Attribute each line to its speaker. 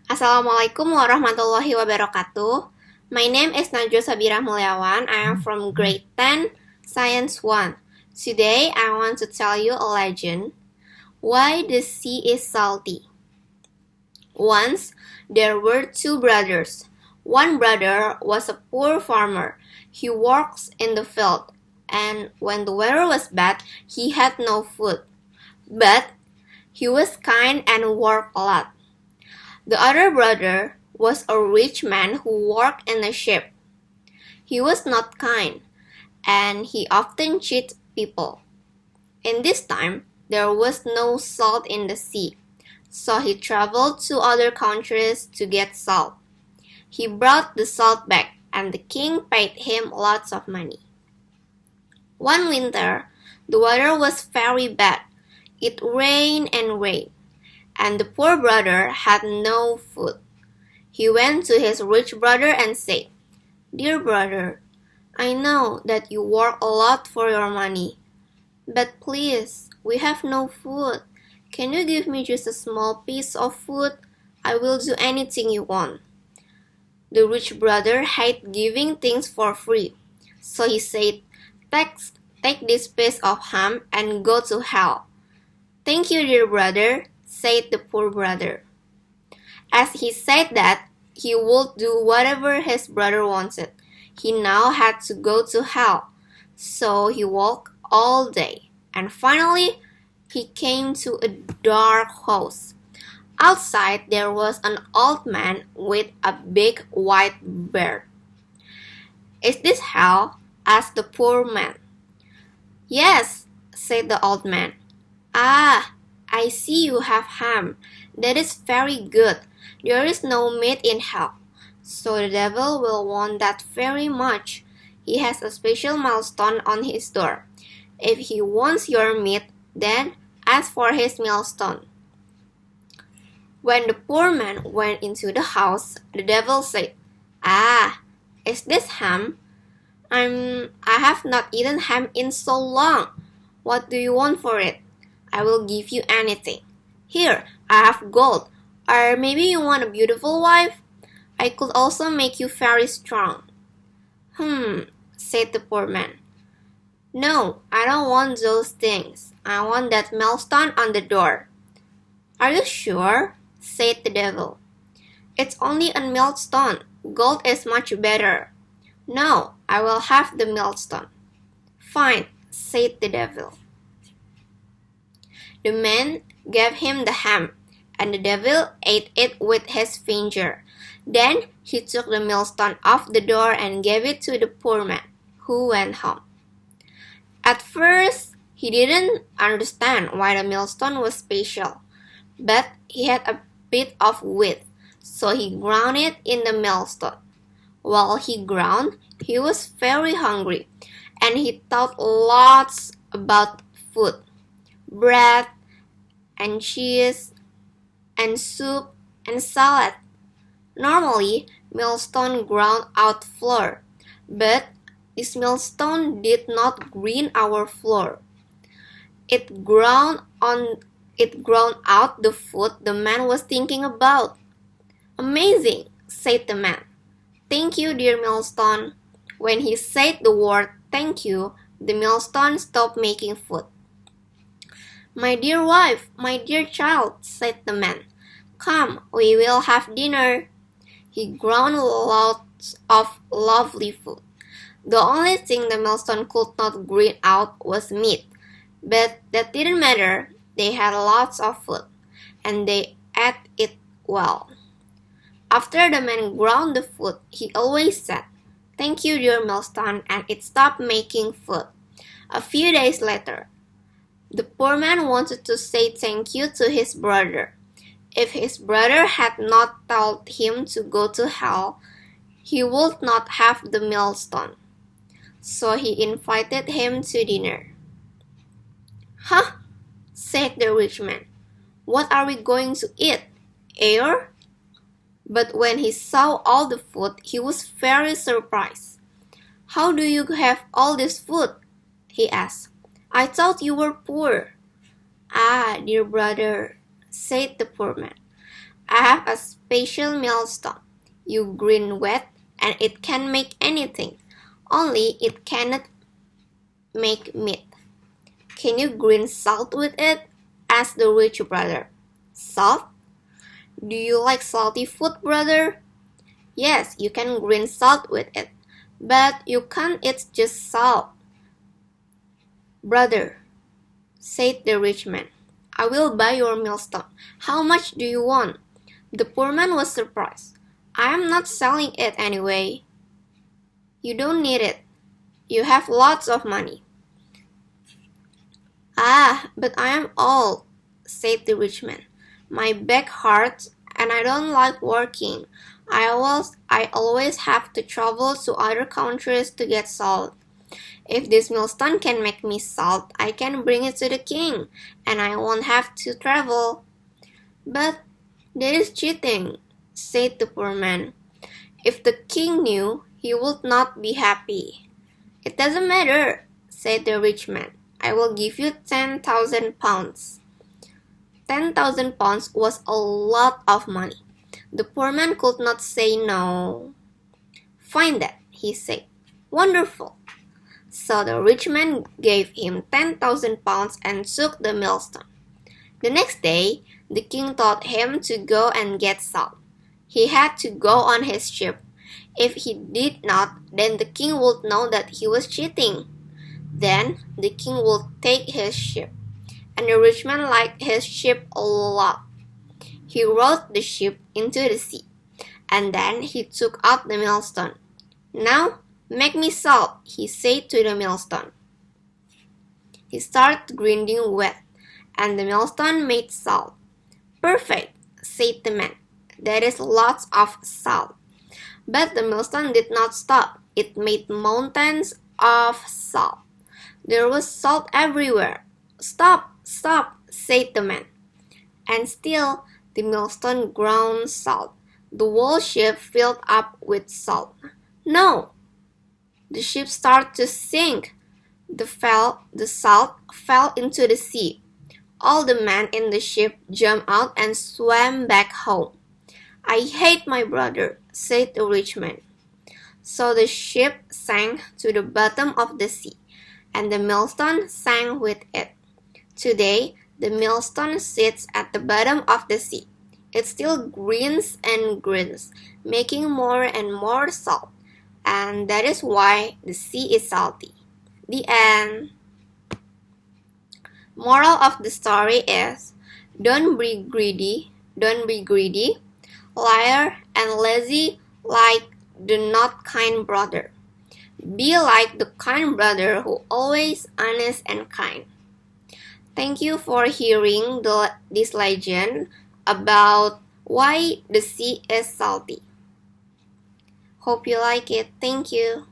Speaker 1: Assalamualaikum warahmatullahi wabarakatuh. My name is Najwa Shabirah M. I am from grade 10, Science 1. Today I want to tell you a legend. Why the sea is salty. Once there were two brothers. One brother was a poor farmer. He works in the field, and when the weather was bad, he had no food. But he was kind and worked a lot. The other brother was a rich man who worked in a ship. He was not kind, and he often cheated people. In this time, there was no salt in the sea, so he traveled to other countries to get salt. He brought the salt back, and the king paid him lots of money. One winter, the weather was very bad. It rained and rained, and the poor brother had no food. He went to his rich brother and said, "Dear brother, I know that you work a lot for your money, but please, we have no food. Can you give me just a small piece of food? I will do anything you want." The rich brother hated giving things for free, so he said, Take this piece of ham and go to hell." "Thank you, dear brother," said the poor brother. As he said that he would do whatever his brother wanted, he now had to go to hell. So he walked all day, and finally he came to a dark house. Outside there was an old man with a big white beard. "Is this hell?" asked the poor man. "Yes," said the old man. "Ah, I see you have ham. That is very good. There is no meat in hell, so the devil will want that very much. He has a special millstone on his door. If he wants your meat, then ask for his millstone." When the poor man went into the house, the devil said, "Ah, is this ham? I have not eaten ham in so long. What do you want for it? I will give you anything. Here, I have gold. Or maybe you want a beautiful wife? I could also make you very strong." Said the poor man. "No, I don't want those things. I want that millstone on the door." "Are you sure?" said the devil. "It's only a millstone. Gold is much better." "No, I will have the millstone." "Fine," said the devil. The man gave him the ham, and the devil ate it with his finger. Then he took the millstone off the door and gave it to the poor man, who went home. At first, he didn't understand why the millstone was special, but he had a bit of wheat, so he ground it in the millstone. While he ground, he was very hungry, and he thought lots about food, bread, and cheese, and soup, and salad. Normally, millstone ground out flour, but this millstone did not grind our flour. It ground out the food the man was thinking about. "Amazing," said the man. "Thank you, dear millstone." When he said the word "thank you," the millstone stopped making food. "My dear wife, my dear child," said the man, "come, we will have dinner." He ground lots of lovely food. The only thing the millstone could not grind out was meat, but that didn't matter. They had lots of food, and they ate it well. After the man ground the food, he always said, "Thank you, dear millstone," and it stopped making food. A few days later, the poor man wanted to say thank you to his brother. If his brother had not told him to go to hell, he would not have the millstone. So he invited him to dinner. "Huh?" said the rich man. "What are we going to eat? Air?" But when he saw all the food, he was very surprised. "How do you have all this food?" he asked. "I thought you were poor." "Ah, dear brother," said the poor man, I have a special millstone. You grind wet, and it can make anything. Only it cannot make meat. Can you grind salt with it? Asked the rich brother. Salt? Do you like salty food, brother? Yes, you can grind salt with it, but you can't eat just salt. Brother, said the rich man, I will buy your millstone. How much do you want? The poor man was surprised. I am not selling it anyway. You don't need it. You have lots of money. Ah, but I am old, said the rich man. My back hurts and I don't like working. I always have to travel to other countries to get salt. If this millstone can make me salt, I can bring it to the king, and I won't have to travel. But that is cheating, said the poor man. If the king knew, he would not be happy. It doesn't matter, said the rich man. I will give you 10,000 pounds. 10,000 pounds was a lot of money. The poor man could not say no. Fine then, he said. Wonderful. So the rich man gave him 10,000 pounds and took the millstone. The next day, the king told him to go and get salt. He had to go on his ship. If he did not, then the king would know that he was cheating. Then the king would take his ship, and the rich man liked his ship a lot. He rowed the ship into the sea, and then he took out the millstone. Now, make me salt, he said to the millstone. He started grinding wet, and the millstone made salt. Perfect, said the man. There is lots of salt. But the millstone did not stop. It made mountains of salt. There was salt everywhere. Stop, stop, said the man. And still the millstone ground salt. The whole ship filled up with salt. No! The ship started to sink. The salt fell into the sea. All the men in the ship jumped out and swam back home. I hate my brother, said the rich man. So the ship sank to the bottom of the sea, and the millstone sank with it. Today, the millstone sits at the bottom of the sea. It still grinds and grinds, making more and more salt, and that is why the sea is salty. The end. Moral of the story is, don't be greedy, liar and lazy like the not kind brother. Be like the kind brother who always honest and kind. Thank you for hearing this legend about why the sea is salty. Hope you like it. Thank you.